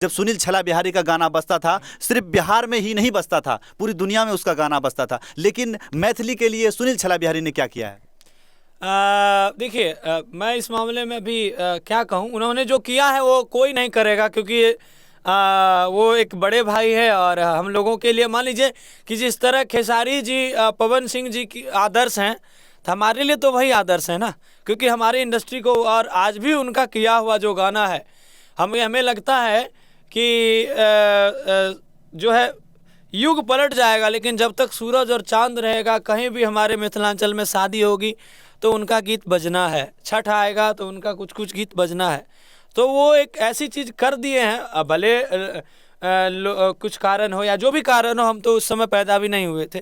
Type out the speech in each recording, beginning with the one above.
जब सुनील छला बिहारी का गाना बजता था, सिर्फ बिहार में ही नहीं बजता था, पूरी दुनिया में उसका गाना बजता था। लेकिन मैथिली के लिए सुनील छला बिहारी ने क्या किया है? देखिए, मैं इस मामले में अभी क्या कहूँ, उन्होंने जो किया है वो कोई नहीं करेगा, क्योंकि वो एक बड़े भाई है। और हम लोगों के लिए मान लीजिए कि जिस तरह खेसारी जी पवन सिंह जी की आदर्श हैं, तो हमारे लिए तो वही आदर्श है ना, क्योंकि हमारी इंडस्ट्री को और आज भी उनका किया हुआ जो गाना है, हमें लगता है कि जो है युग पलट जाएगा, लेकिन जब तक सूरज और चांद रहेगा, कहीं भी हमारे मिथिलांचल में शादी होगी तो उनका गीत बजना है, छठ आएगा तो उनका कुछ कुछ गीत बजना है। तो वो एक ऐसी चीज़ कर दिए हैं, अब भले कुछ कारण हो या जो भी कारण हो, हम तो उस समय पैदा भी नहीं हुए थे,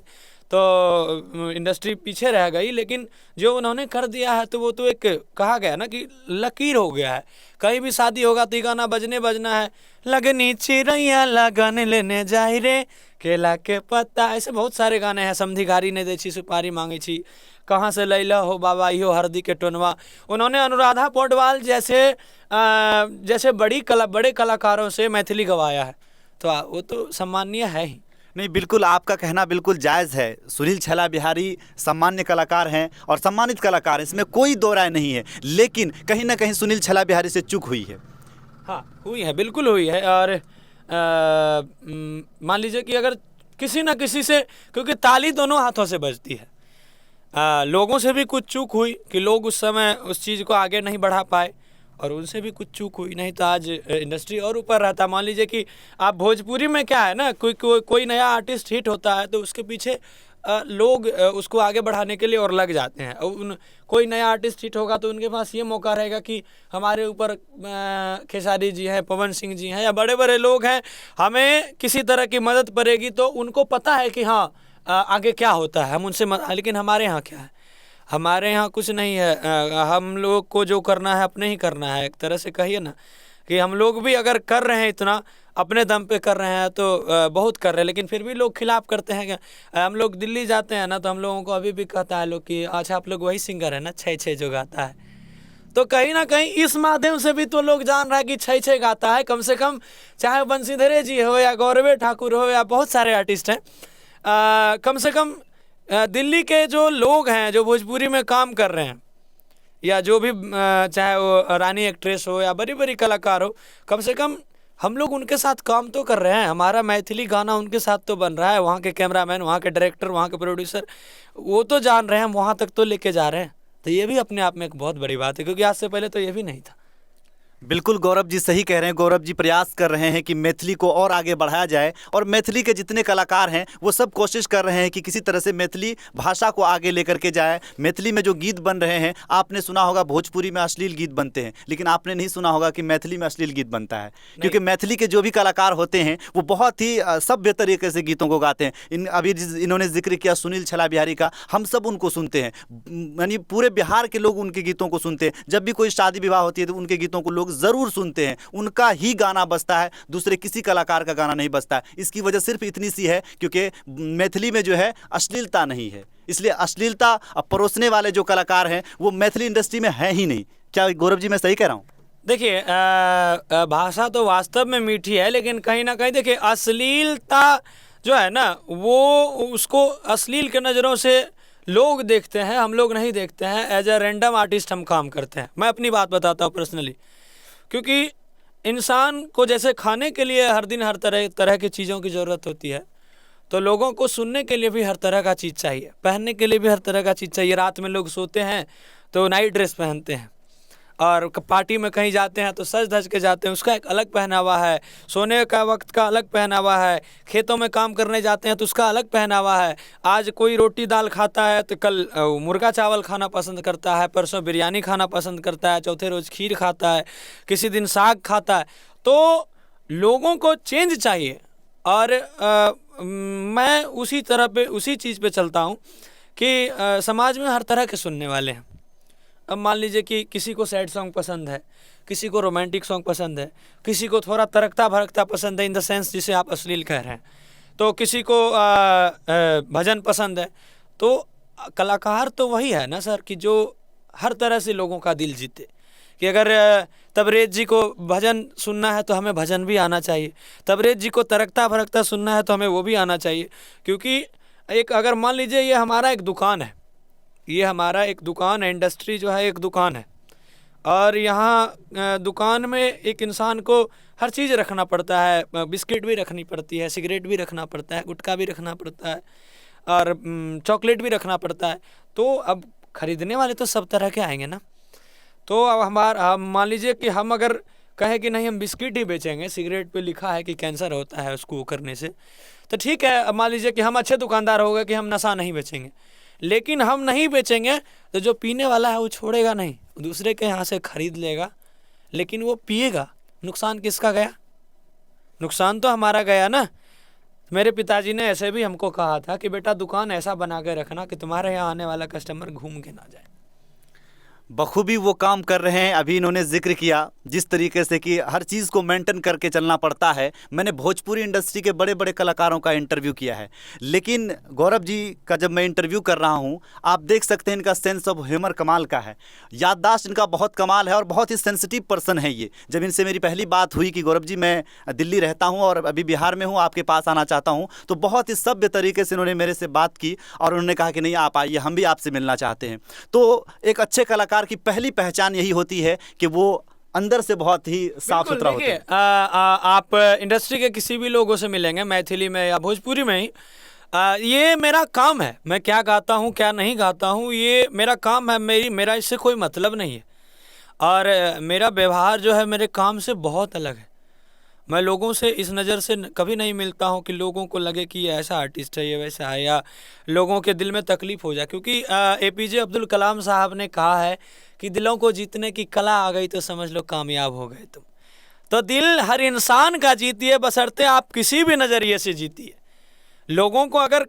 तो इंडस्ट्री पीछे रह गई, लेकिन जो उन्होंने कर दिया है तो वो तो एक कहा गया ना कि लकीर हो गया है। कहीं भी शादी होगा तो ये गाना बजना है, लगनी चिड़ैया लगन लेने जाई रे, केला के पत्ता, ऐसे बहुत सारे गाने हैं। समधिकारी ने देछी सुपारी मांगी छी, कहाँ से लैला हो बाबा इहो हरदी के टोनवा। उन्होंने अनुराधा पौडवाल जैसे बड़े कलाकारों से मैथिली गवाया है, तो वो तो सम्माननीय है ही। नहीं, बिल्कुल आपका कहना बिल्कुल जायज़ है। सुनील छला बिहारी सम्मान्य कलाकार हैं और सम्मानित कलाकार हैं, इसमें कोई दो राय नहीं है। लेकिन कहीं ना कहीं सुनील छला बिहारी से चूक हुई है। हाँ, हुई है, बिल्कुल हुई है। और मान लीजिए कि अगर किसी न किसी से, क्योंकि ताली दोनों हाथों से बजती है, लोगों से भी कुछ चूक हुई कि लोग उस समय उस चीज़ को आगे नहीं बढ़ा पाए, और उनसे भी कुछ चूक हुई, नहीं तो आज इंडस्ट्री और ऊपर रहता। मान लीजिए कि आप भोजपुरी में क्या है ना, कोई नया आर्टिस्ट हिट होता है तो उसके पीछे लोग उसको आगे बढ़ाने के लिए और लग जाते हैं। कोई नया आर्टिस्ट हिट होगा तो उनके पास ये मौका रहेगा कि हमारे ऊपर खेसारी जी हैं, पवन सिंह जी हैं, या बड़े बड़े लोग हैं, हमें किसी तरह की मदद पड़ेगी तो उनको पता है कि हाँ आगे क्या होता है, हम उनसे लेकिन हमारे यहाँ क्या है, हमारे यहाँ कुछ नहीं है। हम लोग को जो करना है अपने ही करना है। एक तरह से कहिए ना कि हम लोग भी अगर कर रहे हैं, इतना अपने दम पे कर रहे हैं तो बहुत कर रहे हैं, लेकिन फिर भी लोग खिलाफ करते हैं। क्या हम लोग दिल्ली जाते हैं ना, तो हम लोगों को अभी भी कहता है लोग कि अच्छा आप लोग वही सिंगर है ना, छः जो गाता है। तो कहीं ना कहीं इस माध्यम से भी तो लोग जान रहा है कि छः गाता है। कम से कम चाहे बंशीधरे जी हो या गौरवे ठाकुर हो या बहुत सारे आर्टिस्ट हैं, कम से कम दिल्ली के जो लोग हैं जो भोजपुरी में काम कर रहे हैं, या जो भी चाहे वो रानी एक्ट्रेस हो या बड़ी बड़ी कलाकार हो, कम से कम हम लोग उनके साथ काम तो कर रहे हैं। हमारा मैथिली गाना उनके साथ तो बन रहा है। वहाँ के कैमरामैन, वहाँ के डायरेक्टर, वहाँ के प्रोड्यूसर, वो तो जान रहे हैं, हम वहाँ तक तो लेके जा रहे हैं। तो ये भी अपने आप में एक बहुत बड़ी बात है, क्योंकि आज से पहले तो ये भी नहीं था। बिल्कुल गौरव जी सही कह रहे हैं। गौरव जी प्रयास कर रहे हैं कि मैथिली को और आगे बढ़ाया जाए, और मैथिली के जितने कलाकार हैं वो सब कोशिश कर रहे हैं कि किसी तरह से मैथिली भाषा को आगे लेकर के जाए। मैथिली में जो गीत बन रहे हैं, आपने सुना होगा भोजपुरी में अश्लील गीत बनते हैं, लेकिन आपने नहीं सुना होगा कि मैथिली में अश्लील गीत बनता है, क्योंकि मैथिली के जो भी कलाकार होते हैं वो बहुत ही सभ्य तरीके से गीतों को गाते हैं। अभी इन्होंने जिक्र किया सुनील छला बिहारी का, हम सब उनको सुनते हैं, यानी पूरे बिहार के लोग उनके गीतों को सुनते हैं। जब भी कोई शादी विवाह होती है तो उनके गीतों को लोग जरूर सुनते हैं, उनका ही गाना बजता है, दूसरे किसी कलाकार का गाना नहीं बजता है। इसकी वजह सिर्फ इतनी सी है क्योंकि मैथिली में जो है अश्लीलता नहीं है, इसलिए अश्लीलता परोसने वाले जो कलाकार हैं वो मैथिली इंडस्ट्री में है ही नहीं। क्या गौरव जी मैं सही कह रहा हूँ? देखिए, भाषा तो वास्तव में मीठी है, लेकिन कहीं ना कहीं देखिए अश्लीलता जो है ना, वो उसको अश्लील के नज़रों से लोग देखते हैं, हम लोग नहीं देखते हैं। एज ए रैंडम आर्टिस्ट हम काम करते हैं। मैं अपनी बात बताता हूँ पर्सनली, क्योंकि इंसान को जैसे खाने के लिए हर दिन हर तरह की चीज़ों की ज़रूरत होती है, तो लोगों को सुनने के लिए भी हर तरह का चीज़ चाहिए, पहनने के लिए भी हर तरह का चीज़ चाहिए। रात में लोग सोते हैं तो नाइट ड्रेस पहनते हैं, और पार्टी में कहीं जाते हैं तो सज धज के जाते हैं, उसका एक अलग पहनावा है। सोने का वक्त का अलग पहनावा है। खेतों में काम करने जाते हैं तो उसका अलग पहनावा है। आज कोई रोटी दाल खाता है तो कल मुर्गा चावल खाना पसंद करता है, परसों बिरयानी खाना पसंद करता है, चौथे रोज़ खीर खाता है, किसी दिन साग खाता है। तो लोगों को चेंज चाहिए, और मैं उसी चीज़ पे चलता हूँ कि समाज में हर तरह के सुनने वाले हैं। अब मान लीजिए कि किसी को सैड सॉन्ग पसंद है, किसी को रोमांटिक सॉन्ग पसंद है, किसी को थोड़ा तड़कता भड़कता पसंद है, इन द सेंस जिसे आप अश्लील कह रहे हैं, तो किसी को भजन पसंद है। तो कलाकार तो वही है ना सर, कि जो हर तरह से लोगों का दिल जीते। कि अगर तबरेज़ जी को भजन सुनना है तो हमें भजन भी आना चाहिए, तबरेज़ जी को तड़कता भड़कता सुनना है तो हमें वो भी आना चाहिए। क्योंकि एक अगर मान लीजिए ये हमारा एक दुकान है, ये हमारा एक दुकान है, इंडस्ट्री जो है एक दुकान है, और यहाँ दुकान में एक इंसान को हर चीज़ रखना पड़ता है, बिस्किट भी रखनी पड़ती है, सिगरेट भी रखना पड़ता है, गुटखा भी रखना पड़ता है, और चॉकलेट भी रखना पड़ता है। तो अब ख़रीदने वाले तो सब तरह के आएंगे ना। तो अब हम मान लीजिए कि हम अगर कहें कि नहीं हम बिस्किट ही बेचेंगे, सिगरेट पे लिखा है कि कैंसर होता है उसको करने से, तो ठीक है, अब मान लीजिए कि हम अच्छे दुकानदार हो गए कि हम नशा नहीं बेचेंगे, लेकिन हम नहीं बेचेंगे तो जो पीने वाला है वो छोड़ेगा नहीं, दूसरे के यहाँ से खरीद लेगा, लेकिन वो पिएगा। नुकसान किसका गया? नुकसान तो हमारा गया ना। मेरे पिताजी ने ऐसे भी हमको कहा था कि बेटा दुकान ऐसा बना के रखना कि तुम्हारे यहाँ आने वाला कस्टमर घूम के ना जाए। बखूबी वो काम कर रहे हैं। अभी इन्होंने जिक्र किया जिस तरीके से कि हर चीज़ को मेंटेन करके चलना पड़ता है। मैंने भोजपुरी इंडस्ट्री के बड़े बड़े कलाकारों का इंटरव्यू किया है, लेकिन गौरव जी का जब मैं इंटरव्यू कर रहा हूं, आप देख सकते हैं इनका सेंस ऑफ ह्यूमर कमाल का है, याददाश्त इनका बहुत कमाल है और बहुत ही सेंसिटिव पर्सन है ये। जब इनसे मेरी पहली बात हुई कि गौरव जी मैं दिल्ली रहता हूँ और अभी बिहार में हूँ, आपके पास आना चाहता हूँ, तो बहुत ही सभ्य तरीके से उन्होंने मेरे से बात की और उन्होंने कहा कि नहीं आप आइए, हम भी आपसे मिलना चाहते हैं। तो एक अच्छे कलाकार की पहली पहचान यही होती है कि वो अंदर से बहुत ही साफ सुथरा होता है। आप इंडस्ट्री के किसी भी लोगों से मिलेंगे, मैथिली में या भोजपुरी में ही, ये मेरा काम है, मैं क्या गाता हूँ क्या नहीं गाता हूँ ये मेरा काम है, मेरा इससे कोई मतलब नहीं है। और मेरा व्यवहार जो है मेरे काम से बहुत अलग है। मैं लोगों से इस नज़र से कभी नहीं मिलता हूँ कि लोगों को लगे कि ये ऐसा आर्टिस्ट है, ये वैसा है, या लोगों के दिल में तकलीफ़ हो जाए। क्योंकि APJ अब्दुल कलाम साहब ने कहा है कि दिलों को जीतने की कला आ गई तो समझ लो कामयाब हो गए तुम। तो दिल हर इंसान का जीतिए, बशर्ते आप किसी भी नज़रिए से जीतिए। लोगों को अगर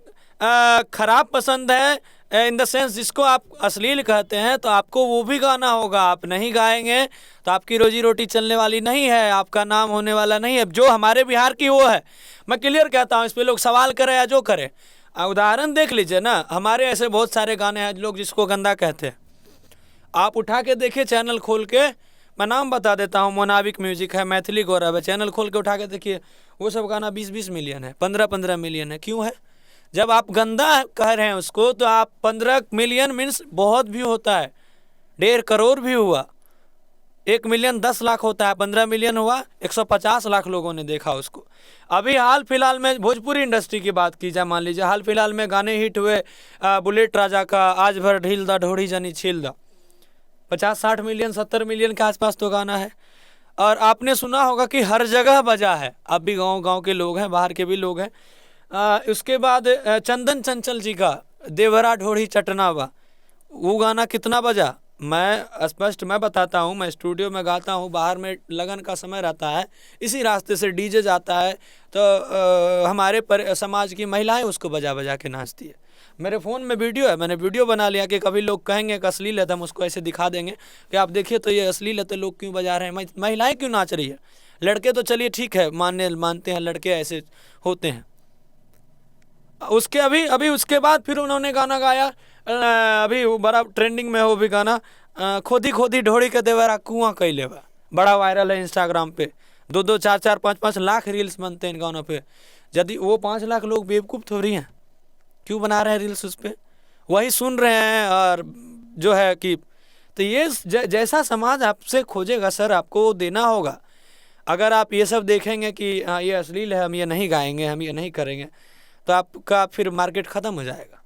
ख़राब पसंद है, इन द सेंस जिसको आप अश्लील कहते हैं, तो आपको वो भी गाना होगा। आप नहीं गाएंगे तो आपकी रोजी रोटी चलने वाली नहीं है, आपका नाम होने वाला नहीं है। जो हमारे बिहार की वो है, मैं क्लियर कहता हूँ, इस पर लोग सवाल करें या जो करें। उदाहरण देख लीजिए ना, हमारे ऐसे बहुत सारे गाने हैं लोग जिसको गंदा कहते हैं। आप उठा के देखिए चैनल खोल के, मैं नाम बता देता हूँ, मोनाबिक म्यूजिक है, मैथिली गौरव है, चैनल खोल के उठा के देखिए, वो सब गाना 20-20 मिलियन है, 15-15 मिलियन है। क्यों है? जब आप गंदा कह रहे हैं उसको, तो आप 15 मिलियन मीन्स बहुत भी होता है, 1.5 करोड़ भी हुआ, 1 मिलियन 10 लाख होता है, 15 मिलियन हुआ 150 लाख लोगों ने देखा उसको। अभी हाल फिलहाल में भोजपुरी इंडस्ट्री की बात की जाए, मान लीजिए हाल फिलहाल में गाने हिट हुए, बुलेट राजा का आज भर ढील दा ढोड़ी जनी छील दा, 50-60 मिलियन 70 मिलियन के आसपास तो गाना है। और आपने सुना होगा कि हर जगह बजा है, अब भी गाँव के लोग हैं, बाहर के भी लोग हैं। उसके बाद चंदन चंचल जी का देवरा ढोड़ी चटनावा, वो गाना कितना बजा, मैं बताता हूँ, मैं स्टूडियो में गाता हूँ, बाहर में लगन का समय रहता है, इसी रास्ते से डीजे जाता है, तो हमारे समाज की महिलाएं उसको बजा बजा के नाचती है। मेरे फ़ोन में वीडियो है, मैंने वीडियो बना लिया कि कभी लोग कहेंगे कि अश्लील है तो हम उसको ऐसे दिखा देंगे कि आप देखिए तो ये अश्लील है, तो लोग क्यों बजा रहे हैं, महिलाएं क्यों नाच रही है। लड़के तो चलिए ठीक है, मानते हैं, लड़के ऐसे होते हैं। उसके अभी उसके बाद फिर उन्होंने गाना गाया, अभी वो बड़ा ट्रेंडिंग में हो भी गाना, खोदी खोदी ढोड़ी के देवरा कुआं कैले बा, बड़ा वायरल है इंस्टाग्राम पे, 2-2 4-4 5-5 लाख रील्स बनते हैं इन गानों पे। यदि वो 5 लाख लोग बेवकूफ़ थोड़ी हैं, क्यों बना रहे हैं रील्स उस पर, वही सुन रहे हैं। और जो है कि तो ये जैसा समाज आपसे खोजेगा सर, आपको वो देना होगा। अगर आप ये सब देखेंगे कि हाँ ये अश्लील है, हम ये नहीं गाएंगे, हम ये नहीं करेंगे, तो आपका फिर मार्केट ख़त्म हो जाएगा।